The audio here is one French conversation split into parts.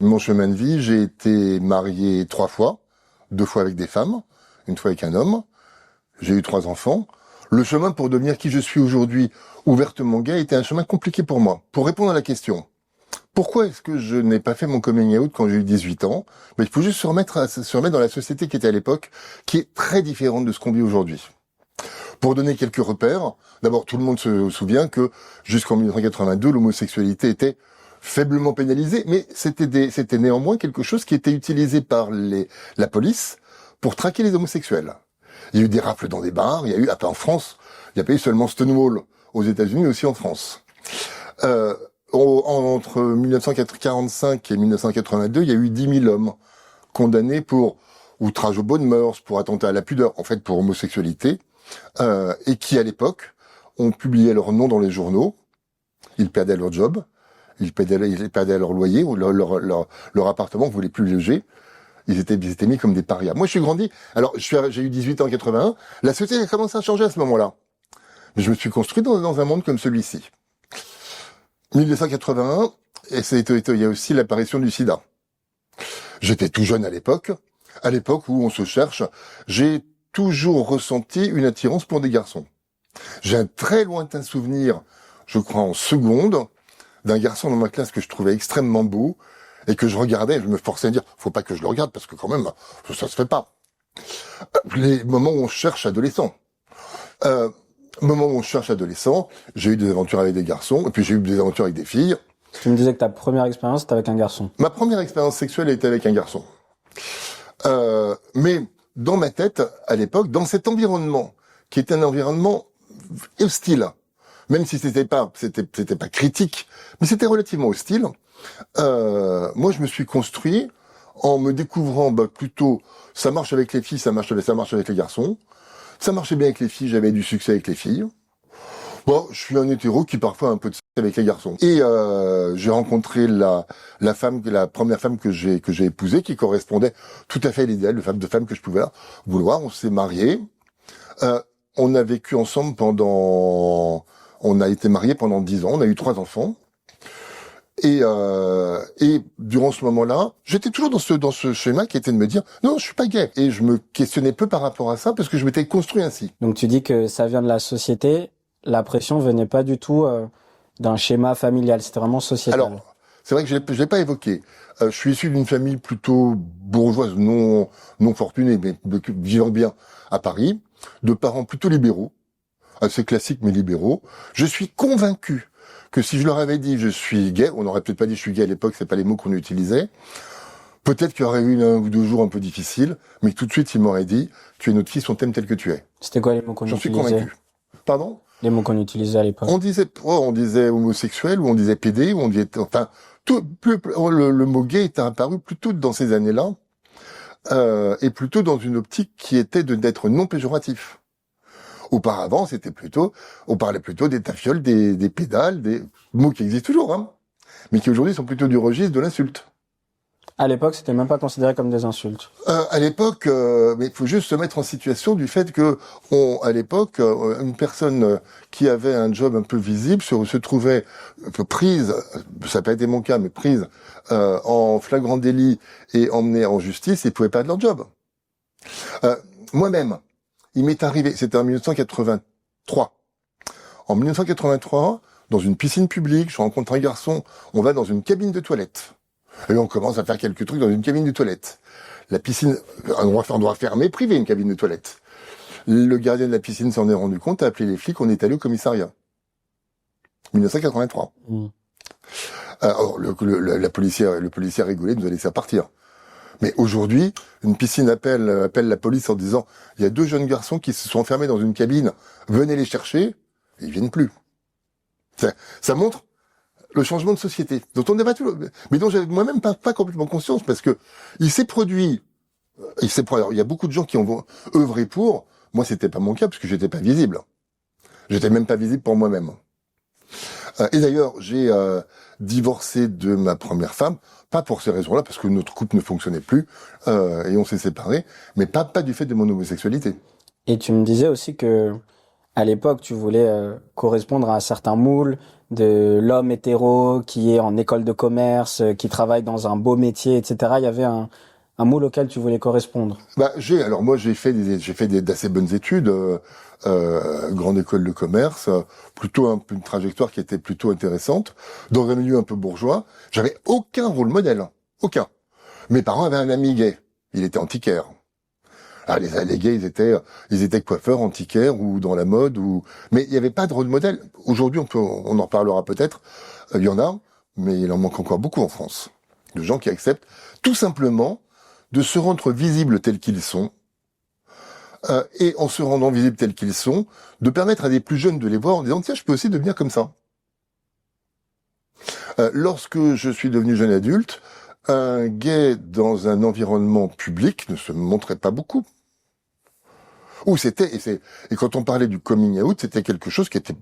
Mon chemin de vie, j'ai été marié 3 fois, 2 fois avec des femmes, une fois avec un homme. J'ai eu 3 enfants. Le chemin pour devenir qui je suis aujourd'hui, ouvertement gay, était un chemin compliqué pour moi. Pour répondre à la question, pourquoi est-ce que je n'ai pas fait mon coming out quand j'ai eu 18 ans? Mais il faut juste se remettre dans la société qui était à l'époque, qui est très différente de ce qu'on vit aujourd'hui. Pour donner quelques repères, d'abord tout le monde se souvient que jusqu'en 1982, l'homosexualité était faiblement pénalisée, mais c'était néanmoins quelque chose qui était utilisé par la police pour traquer les homosexuels. Il y a eu des rafles dans des bars, il y a eu, en France, il n'y a pas eu seulement Stonewall aux États-Unis, mais aussi en France. Entre 1945 et 1982, il y a eu 10 000 hommes condamnés pour outrage aux bonnes mœurs, pour attentat à la pudeur, en fait pour homosexualité, et qui à l'époque ont publié leur nom dans les journaux. Ils perdaient leur job, ils perdaient leur loyer, ou leur appartement, ne voulait plus le loger. Ils étaient mis comme des parias. Moi, je suis grandi. Alors, j'ai eu 18 ans en 81. La société a commencé à changer à ce moment-là. Mais je me suis construit dans un monde comme celui-ci. 1981, et il y a aussi l'apparition du sida. J'étais tout jeune à l'époque où on se cherche. J'ai toujours ressenti une attirance pour des garçons. J'ai un très lointain souvenir, je crois en seconde, d'un garçon dans ma classe que je trouvais extrêmement beau, et que je regardais, je me forçais à dire, faut pas que je le regarde, parce que quand même, ça se fait pas. Les moments où on cherche adolescent. J'ai eu des aventures avec des garçons, et puis j'ai eu des aventures avec des filles. Tu me disais que ta première expérience, c'était avec un garçon. Ma première expérience sexuelle était avec un garçon. Mais dans ma tête, à l'époque, dans cet environnement, qui était un environnement hostile, même si c'était pas critique, mais c'était relativement hostile, moi je me suis construit en me découvrant plutôt, ça marche avec les filles, ça marche avec les garçons. Ça marchait bien avec les filles, j'avais du succès avec les filles. Bon, je suis un hétéro qui parfois a un peu de succès avec les garçons. Et j'ai rencontré la première femme que j'ai épousée, qui correspondait tout à fait à l'idéal de femme que je pouvais vouloir. On s'est mariés. On a vécu ensemble on a été mariés pendant 10 ans. On a eu 3 enfants. Et durant ce moment-là, j'étais toujours dans ce schéma qui était de me dire non, je suis pas gay. Et je me questionnais peu par rapport à ça parce que je m'étais construit ainsi. Donc tu dis que ça vient de la société, la pression venait pas du tout d'un schéma familial, c'était vraiment sociétal. Alors, c'est vrai que je l'ai pas évoqué. Je suis issu d'une famille plutôt bourgeoise, non fortunée, mais vivant bien à Paris, de parents plutôt libéraux, assez classiques mais libéraux. Je suis convaincu que si je leur avais dit je suis gay, on n'aurait peut-être pas dit je suis gay à l'époque, c'est pas les mots qu'on utilisait. Peut-être qu'il y aurait eu 1 ou 2 jours un peu difficiles, mais tout de suite ils m'auraient dit tu es notre fils, on t'aime tel que tu es. C'était quoi les mots qu'on utilisait? J'en suis convaincu. Pardon? Les mots qu'on utilisait à l'époque. On disait homosexuel, ou on disait PD, ou on disait, enfin, le mot gay est apparu plutôt dans ces années-là, et plutôt dans une optique qui était d'être non péjoratif. Auparavant, on parlait plutôt des tafioles, des pédales, des mots qui existent toujours, hein, mais qui aujourd'hui sont plutôt du registre de l'insulte. À l'époque, c'était même pas considéré comme des insultes. À l'époque, mais il faut juste se mettre en situation du fait que, à l'époque, une personne qui avait un job un peu visible se trouvait prise, ça n'a pas été mon cas, mais prise en flagrant délit et emmenée en justice, et pouvait perdre leur job. Moi-même, il m'est arrivé, c'était en 1983. En 1983, dans une piscine publique, je rencontre un garçon, on va dans une cabine de toilette. Et là, on commence à faire quelques trucs dans une cabine de toilette. La piscine, un endroit fermé, privé, une cabine de toilette. Le gardien de la piscine s'en est rendu compte, a appelé les flics, on est allé au commissariat. 1983. Alors, le policier a rigolé, nous a laissé partir. Mais aujourd'hui, une piscine appelle la police en disant, il y a 2 jeunes garçons qui se sont enfermés dans une cabine, venez les chercher, ils viennent plus. Ça montre le changement de société, dont on n'est pas tout, mais dont j'avais moi-même pas complètement conscience, parce que il s'est produit, alors, il y a beaucoup de gens qui ont œuvré pour, moi c'était pas mon cas, parce que j'étais pas visible. J'étais même pas visible pour moi-même. Et d'ailleurs, j'ai divorcé de ma première femme, pas pour ces raisons-là, parce que notre couple ne fonctionnait plus, et on s'est séparés, mais pas du fait de mon homosexualité. Et tu me disais aussi que, à l'époque, tu voulais correspondre à un certain moule de l'homme hétéro qui est en école de commerce, qui travaille dans un beau métier, etc. Il y avait un moule auquel tu voulais correspondre. Bah, alors moi j'ai fait d'assez bonnes études, grande école de commerce, plutôt une trajectoire qui était plutôt intéressante, dans un milieu un peu bourgeois. J'avais aucun rôle modèle, aucun. Mes parents avaient un ami gay, il était antiquaire. Alors les gays, ils étaient coiffeurs, antiquaires ou dans la mode, mais il n'y avait pas de rôle modèle. Aujourd'hui, on en reparlera peut-être. Il y en a, mais il en manque encore beaucoup en France. De gens qui acceptent tout simplement de se rendre visibles tels qu'ils sont, et en se rendant visibles tels qu'ils sont, de permettre à des plus jeunes de les voir en disant tiens, je peux aussi devenir comme ça. Lorsque je suis devenu jeune adulte, un gay dans un environnement public ne se montrait pas beaucoup. Et quand on parlait du coming out, c'était quelque chose qui était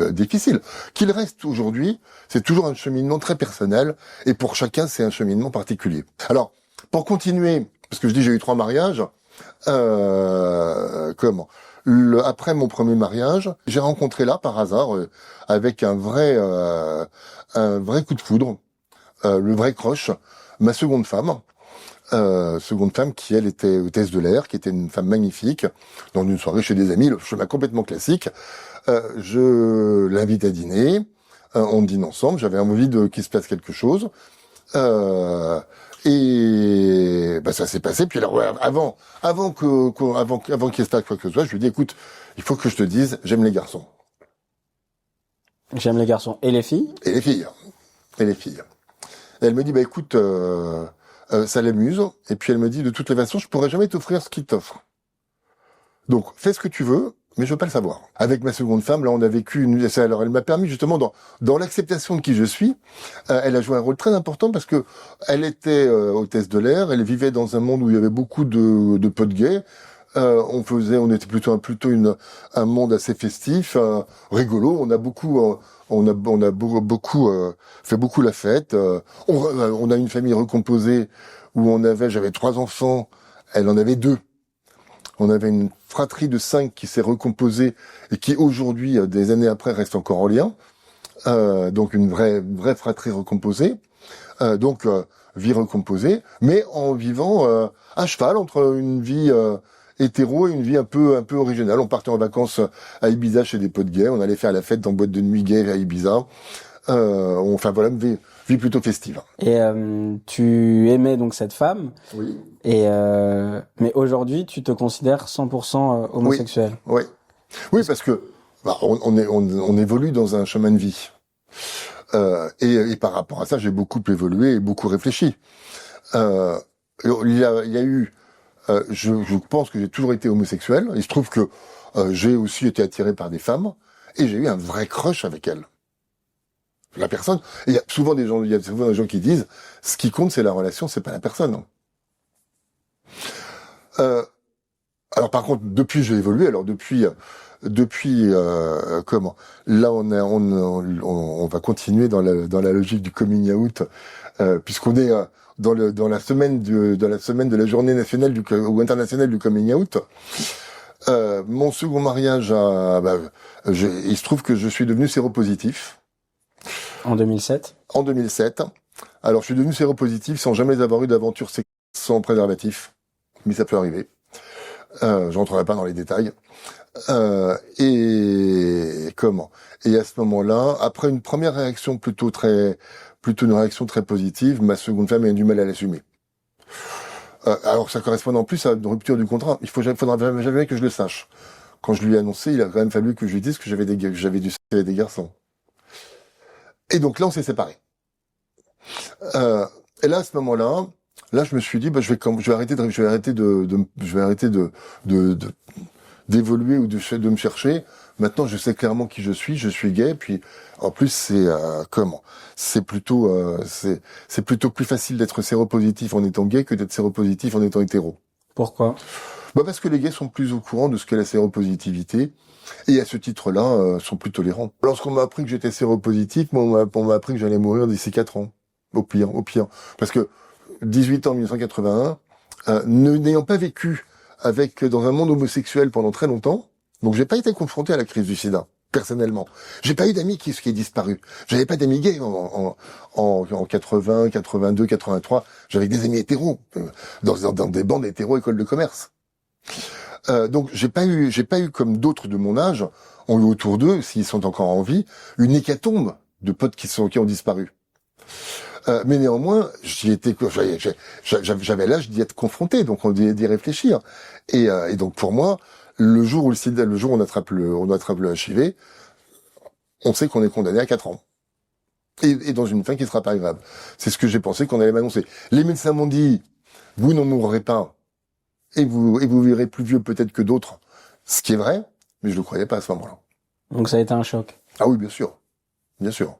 difficile. Qu'il reste aujourd'hui, c'est toujours un cheminement très personnel, et pour chacun, c'est un cheminement particulier. Alors, pour continuer, parce que je dis j'ai eu 3 mariages, après mon premier mariage, j'ai rencontré là, par hasard, avec un vrai coup de foudre, le vrai crush, ma seconde femme, qui elle était hôtesse de l'air, qui était une femme magnifique, dans une soirée chez des amis, le chemin complètement classique. Je l'invite à dîner, on dîne ensemble, j'avais envie qu'il se passe quelque chose, et bah ça s'est passé. Puis alors, avant qu'il se passe quoi que ce soit, je lui dis écoute, il faut que je te dise, j'aime les garçons. J'aime les garçons. Et les filles? Et les filles. Et elle me dit bah écoute, ça l'amuse, et puis elle me dit de toutes les façons, je pourrais jamais t'offrir ce qu'il t'offre. Donc fais ce que tu veux, mais je veux pas le savoir. Avec ma seconde femme, là on a vécu alors elle m'a permis justement dans l'acceptation de qui je suis, elle a joué un rôle très important parce que elle était hôtesse de l'air, elle vivait dans un monde où il y avait beaucoup de potes gays. On était plutôt un monde assez festif, rigolo. On a beaucoup fait beaucoup la fête. On a une famille recomposée où j'avais 3 enfants, elle en avait 2. On avait une fratrie de 5 qui s'est recomposée et qui aujourd'hui, des années après, reste encore en lien. Donc une vraie fratrie recomposée. Vie recomposée, mais en vivant à cheval entre une vie hétéro et une vie un peu originale. On partait en vacances à Ibiza chez des potes gays, on allait faire la fête dans boîte de nuit gay à Ibiza. Une vie plutôt festive. Et tu aimais donc cette femme. Oui. Et mais aujourd'hui, tu te considères 100% homosexuel. Oui. Oui, parce que on évolue dans un chemin de vie. Et par rapport à ça, j'ai beaucoup évolué et beaucoup réfléchi. Il y a eu, je pense que j'ai toujours été homosexuel. Il se trouve que j'ai aussi été attiré par des femmes et j'ai eu un vrai crush avec elles. La personne. Il y a souvent des gens qui disent, ce qui compte c'est la relation, c'est pas la personne. Alors par contre, depuis j'ai évolué. Alors depuis comment là on va continuer dans la logique du coming out, puisqu'on est dans la semaine de la journée nationale ou internationale du coming out. Mon second mariage il se trouve que je suis devenu séropositif. En 2007. En 2007. Alors je suis devenu séropositif sans jamais avoir eu d'aventure sexuelle sans préservatif, mais ça peut arriver. Je rentrerai pas dans les détails. Et à ce moment-là, après une première réaction plutôt une réaction très positive, ma seconde femme a eu du mal à l'assumer. Alors ça correspond en plus à une rupture du contrat. Faudra jamais que je le sache. Quand je lui ai annoncé, il a quand même fallu que je lui dise que j'avais du sexe avec des garçons. Et donc là, on s'est séparés. Et là, à ce moment-là, je me suis dit, je vais arrêter d'évoluer ou de me chercher. Maintenant, je sais clairement qui je suis gay, puis en plus c'est plutôt plus facile d'être séropositif en étant gay que d'être séropositif en étant hétéro. Pourquoi? Parce que les gays sont plus au courant de ce qu'est la séropositivité et à ce titre-là sont plus tolérants. Lorsqu'on m'a appris que j'étais séropositif, on m'a appris que j'allais mourir d'ici 4 ans. Au pire. Parce que 18 ans en 1981, n'ayant pas vécu dans un monde homosexuel pendant très longtemps, Donc j'ai pas été confronté à la crise du sida, personnellement. J'ai pas eu d'amis qui est disparu. J'avais pas d'amis gays en 80, 82, 83. J'avais des amis hétéros, dans des bandes hétéros écoles de commerce. Donc j'ai pas eu comme d'autres de mon âge ont eu autour d'eux, s'ils sont encore en vie, une hécatombe de potes qui ont disparu. Mais néanmoins, j'avais l'âge d'y être confronté, donc d'y réfléchir. Et donc pour moi, le jour où on attrape le HIV, on sait qu'on est condamné à 4 ans. Et dans une fin qui sera pas grave. C'est ce que j'ai pensé qu'on allait m'annoncer. Les médecins m'ont dit, vous n'en mourrez pas, et vous verrez plus vieux peut-être que d'autres. Ce qui est vrai, mais je le croyais pas à ce moment-là. Donc ça a été un choc. Ah oui, bien sûr. Bien sûr.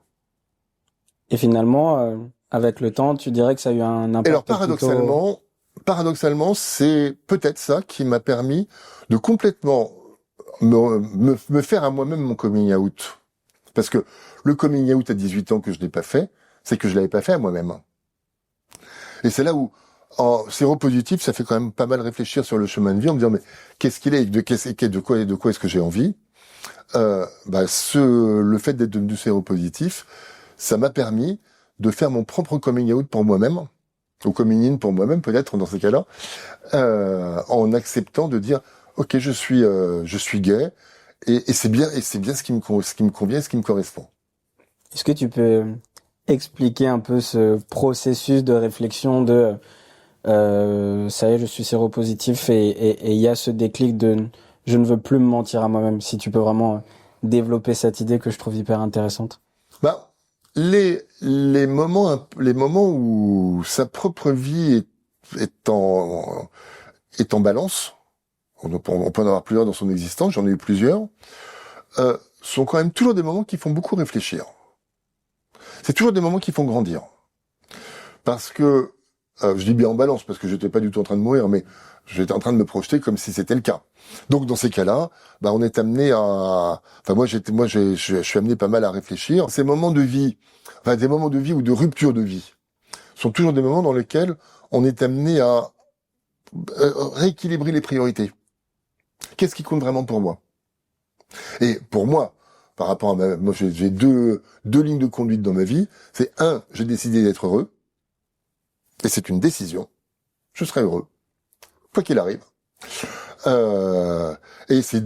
Et finalement, avec le temps, tu dirais que ça a eu un impact. Et alors paradoxalement, c'est peut-être ça qui m'a permis de complètement me faire à moi-même mon coming out. Parce que le coming out à 18 ans que je n'ai pas fait, c'est que je l'avais pas fait à moi-même. Et c'est là où, en séropositif, ça fait quand même pas mal réfléchir sur le chemin de vie, en me disant, mais qu'est-ce qu'il est, de quoi est-ce que j'ai envie? Le fait d'être devenu séropositif, ça m'a permis de faire mon propre coming out pour moi-même, ou coming in pour moi-même peut-être dans ces cas-là, en acceptant de dire ok je suis gay et c'est bien ce qui me convient, ce qui me correspond. Est-ce que tu peux expliquer un peu ce processus de réflexion de ça y est, je suis séropositif et il y a ce déclic de je ne veux plus me mentir à moi-même, si tu peux vraiment développer cette idée que je trouve hyper intéressante. Les moments où sa propre vie est en balance, on peut en avoir plusieurs dans son existence, j'en ai eu plusieurs, sont quand même toujours des moments qui font beaucoup réfléchir. C'est toujours des moments qui font grandir. Parce que, je dis bien en balance, parce que j'étais pas du tout en train de mourir, mais j'étais en train de me projeter comme si c'était le cas. Donc dans ces cas-là, on est amené à, je suis amené pas mal à réfléchir. Ces moments de vie, des moments de vie ou de rupture de vie, sont toujours des moments dans lesquels on est amené à rééquilibrer les priorités. Qu'est-ce qui compte vraiment pour moi? Et pour moi, par rapport à moi j'ai deux lignes de conduite dans ma vie. C'est j'ai décidé d'être heureux, et c'est une décision. Je serai heureux, quoi qu'il arrive. Et c'est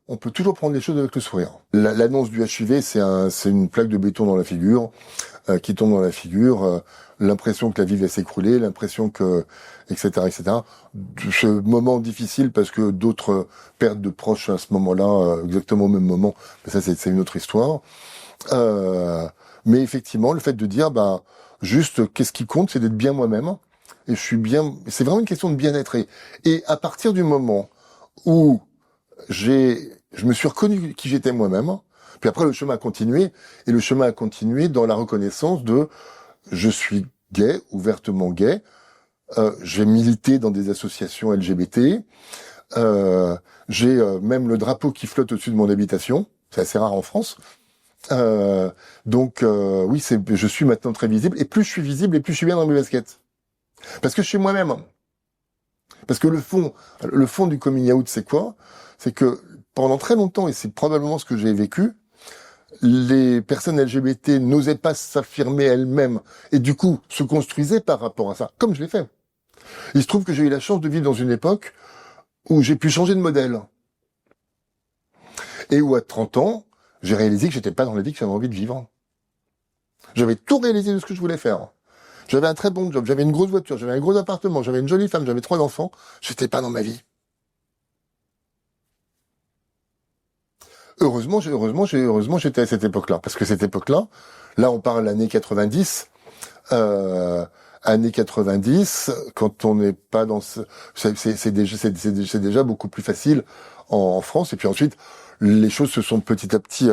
on peut toujours prendre les choses avec le sourire. L'annonce du HIV, c'est une plaque de béton dans la figure, qui tombe dans la figure, l'impression que la vie va s'écrouler, l'impression que, etc., etc. Ce moment difficile parce que d'autres perdent de proches à ce moment-là, exactement au même moment, mais ça c'est une autre histoire. Mais effectivement, le fait de dire, juste, qu'est-ce qui compte, c'est d'être bien moi-même, et je suis bien, c'est vraiment une question de bien-être. Et à partir du moment où je me suis reconnu qui j'étais moi-même, puis après le chemin a continué, et le chemin a continué dans la reconnaissance de je suis gay, ouvertement gay, j'ai milité dans des associations LGBT, j'ai même le drapeau qui flotte au-dessus de mon habitation, c'est assez rare en France. Oui, je suis maintenant très visible, et plus je suis visible, et plus je suis bien dans mes baskets. Parce que je suis moi-même. Parce que le fond du coming out, c'est quoi? C'est que pendant très longtemps, et c'est probablement ce que j'ai vécu, les personnes LGBT n'osaient pas s'affirmer elles-mêmes et du coup se construisaient par rapport à ça, comme je l'ai fait. Il se trouve que j'ai eu la chance de vivre dans une époque où j'ai pu changer de modèle. Et où à 30 ans, j'ai réalisé que j'étais pas dans la vie que j'avais envie de vivre. J'avais tout réalisé de ce que je voulais faire. J'avais un très bon job, j'avais une grosse voiture, j'avais un gros appartement, j'avais une jolie femme, j'avais 3 enfants. J'étais pas dans ma vie. Heureusement, j'étais à cette époque-là. Parce que cette époque-là, là, on parle l'année 90, année 90, quand on n'est pas dans c'est déjà beaucoup plus facile en France. Et puis ensuite, les choses se sont petit à petit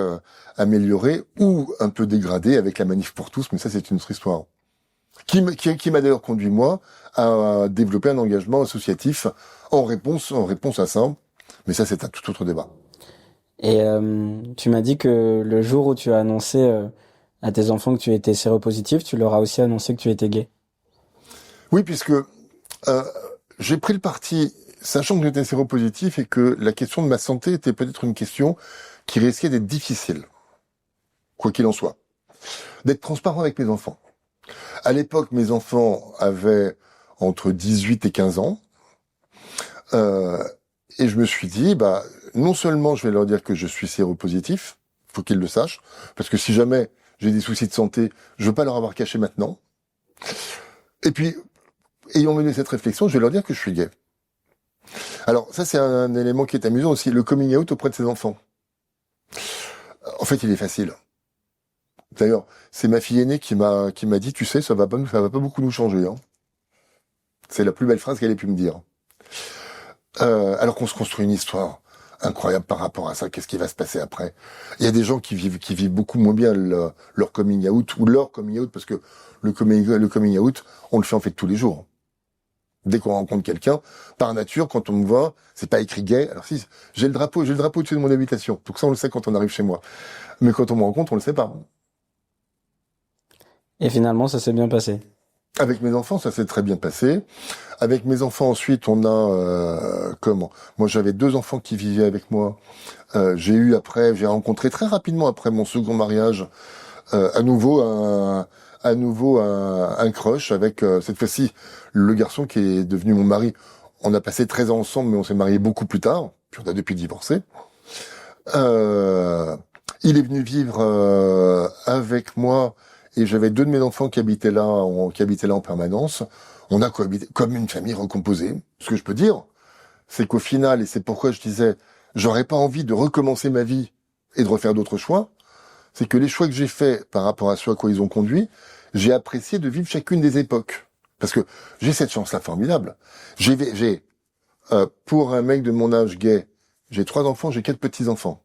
améliorées ou un peu dégradées avec la manif pour tous, mais ça, c'est une autre histoire. Qui m'a d'ailleurs conduit, moi, à développer un engagement associatif en réponse à ça. Mais ça, c'est un tout autre débat. Et tu m'as dit que le jour où tu as annoncé à tes enfants que tu étais séropositif, tu leur as aussi annoncé que tu étais gay. Oui, puisque j'ai pris le parti, sachant que j'étais séropositif et que la question de ma santé était peut-être une question qui risquait d'être difficile, quoi qu'il en soit, d'être transparent avec mes enfants. À l'époque, mes enfants avaient entre 18 et 15 ans, et je me suis dit, non seulement je vais leur dire que je suis séropositif, faut qu'ils le sachent, parce que si jamais j'ai des soucis de santé, je veux pas leur avoir caché maintenant. Et puis, ayant mené cette réflexion, je vais leur dire que je suis gay. Alors, ça, c'est un élément qui est amusant aussi, le coming out auprès de ses enfants. En fait, il est facile. D'ailleurs, c'est ma fille aînée qui m'a dit, tu sais, ça va pas beaucoup nous changer, hein. C'est la plus belle phrase qu'elle ait pu me dire. Alors qu'on se construit une histoire incroyable par rapport à ça. Qu'est-ce qui va se passer après? Il y a des gens qui vivent beaucoup moins bien leur coming out ou leur coming out, parce que le coming out, on le fait en fait tous les jours. Dès qu'on rencontre quelqu'un, par nature, quand on me voit, c'est pas écrit gay. Alors si, j'ai le drapeau au-dessus de mon habitation. Donc ça, on le sait quand on arrive chez moi. Mais quand on me rencontre, on le sait pas. Et finalement, ça s'est bien passé. Avec mes enfants, ça s'est très bien passé. Avec mes enfants, ensuite, on a moi, j'avais 2 enfants qui vivaient avec moi. J'ai rencontré très rapidement après mon second mariage, à nouveau un crush avec cette fois-ci le garçon qui est devenu mon mari. On a passé 13 ans ensemble, mais on s'est mariés beaucoup plus tard. Puis on a depuis divorcé. Il est venu vivre avec moi. Et j'avais 2 de mes enfants qui habitaient là en permanence. On a cohabité comme une famille recomposée. Ce que je peux dire, c'est qu'au final, et c'est pourquoi je disais, j'aurais pas envie de recommencer ma vie et de refaire d'autres choix, c'est que les choix que j'ai faits par rapport à ce à quoi ils ont conduit, j'ai apprécié de vivre chacune des époques. Parce que j'ai cette chance-là formidable. Pour un mec de mon âge gay, j'ai 3 enfants, j'ai 4 petits-enfants.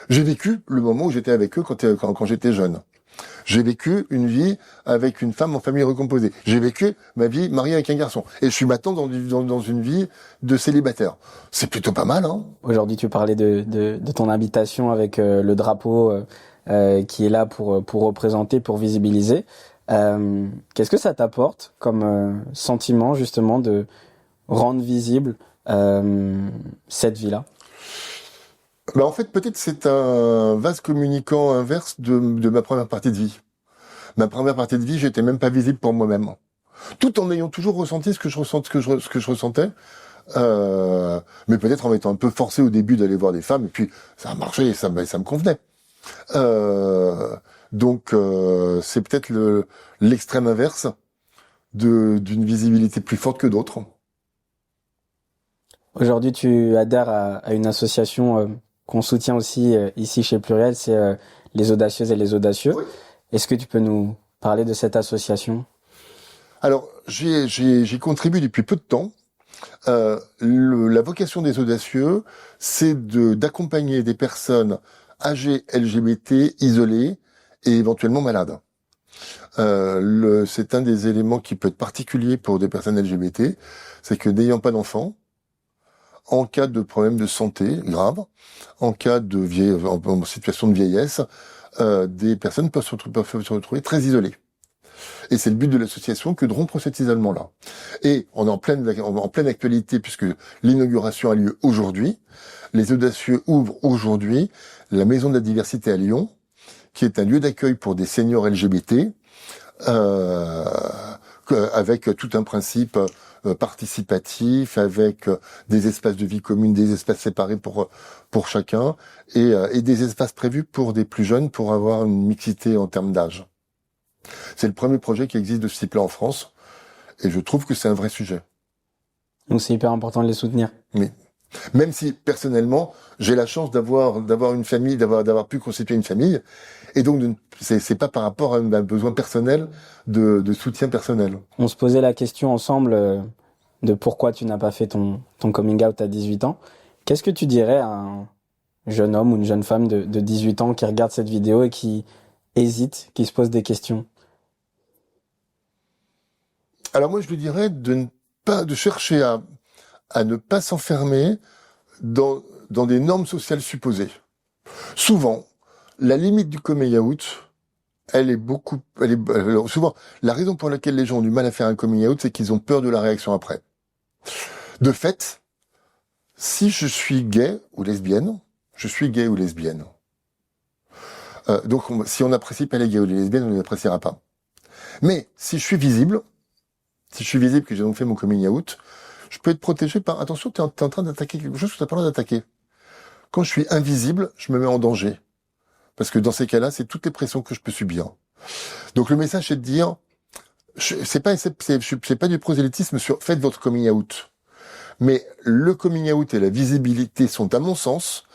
J'ai vécu le moment où j'étais avec eux quand j'étais jeune. J'ai vécu une vie avec une femme en famille recomposée. J'ai vécu ma vie mariée avec un garçon. Et je suis maintenant dans une vie de célibataire. C'est plutôt pas mal, hein. Aujourd'hui, tu parlais de ton habitation avec le drapeau qui est là pour représenter, pour visibiliser. Qu'est-ce que ça t'apporte comme sentiment, justement, de rendre visible cette vie-là? En fait, peut-être c'est un vase communicant inverse de ma première partie de vie. Ma première partie de vie, j'étais même pas visible pour moi-même, tout en ayant toujours ressenti ce que je ressentais. Mais peut-être en étant un peu forcé au début d'aller voir des femmes, et puis ça a marché et ça me convenait. Donc c'est peut-être l'extrême inverse d'une visibilité plus forte que d'autres. Aujourd'hui, tu adhères à une association qu'on soutient aussi ici chez Pluriel, c'est les Audacieuses et les Audacieux. Oui. Est-ce que tu peux nous parler de cette association? Alors, j'y contribue depuis peu de temps. La vocation des Audacieux, c'est d'accompagner des personnes âgées LGBT, isolées et éventuellement malades. C'est un des éléments qui peut être particulier pour des personnes LGBT, c'est que n'ayant pas d'enfants, en cas de problème de santé grave, en cas en situation de vieillesse, des personnes peuvent se retrouver très isolées. Et c'est le but de l'association que de rompre cet isolement-là. Et on est en pleine actualité, puisque l'inauguration a lieu aujourd'hui. Les Audacieux ouvrent aujourd'hui la Maison de la Diversité à Lyon, qui est un lieu d'accueil pour des seniors LGBT, avec tout un principe participatif, avec des espaces de vie commune, des espaces séparés pour chacun, et des espaces prévus pour des plus jeunes pour avoir une mixité en termes d'âge. C'est le premier projet qui existe de ce type-là en France, et je trouve que c'est un vrai sujet. Donc c'est hyper important de les soutenir. Oui. Même si, personnellement, j'ai la chance d'avoir une famille, d'avoir pu constituer une famille, et donc c'est pas par rapport à un besoin personnel de soutien personnel. On se posait la question ensemble de pourquoi tu n'as pas fait ton coming out à 18 ans. Qu'est-ce que tu dirais à un jeune homme ou une jeune femme de 18 ans qui regarde cette vidéo et qui hésite, qui se pose des questions? Alors moi, je lui dirais de chercher à ne pas s'enfermer dans des normes sociales supposées. Souvent, la limite du coming out, souvent, la raison pour laquelle les gens ont du mal à faire un coming out, c'est qu'ils ont peur de la réaction après. De fait, si je suis gay ou lesbienne, je suis gay ou lesbienne. Donc, si on n'apprécie pas les gays ou les lesbiennes, on ne les appréciera pas. Mais si je suis visible, que j'ai donc fait mon coming out, je peux être protégé par, attention, t'es en train d'attaquer quelque chose que t'as pas le droit d'attaquer. Quand je suis invisible, je me mets en danger. Parce que dans ces cas-là, c'est toutes les pressions que je peux subir. Donc le message, c'est de dire, c'est pas du prosélytisme sur faites votre coming out. Mais le coming out et la visibilité sont, à mon sens,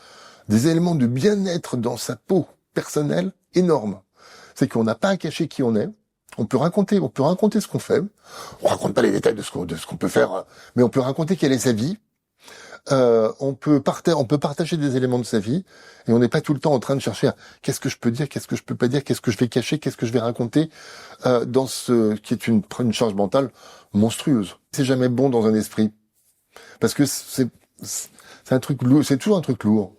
des éléments de bien-être dans sa peau personnelle énormes. C'est qu'on n'a pas à cacher qui on est. On peut raconter ce qu'on fait. On raconte pas les détails de ce qu'on peut faire, mais on peut raconter quelle est sa vie. On peut partager des éléments de sa vie, et on n'est pas tout le temps en train de chercher qu'est-ce que je peux dire, qu'est-ce que je peux pas dire, qu'est-ce que je vais cacher, qu'est-ce que je vais raconter, dans ce qui est une charge mentale monstrueuse. C'est jamais bon dans un esprit, parce que c'est un truc lourd, c'est toujours un truc lourd.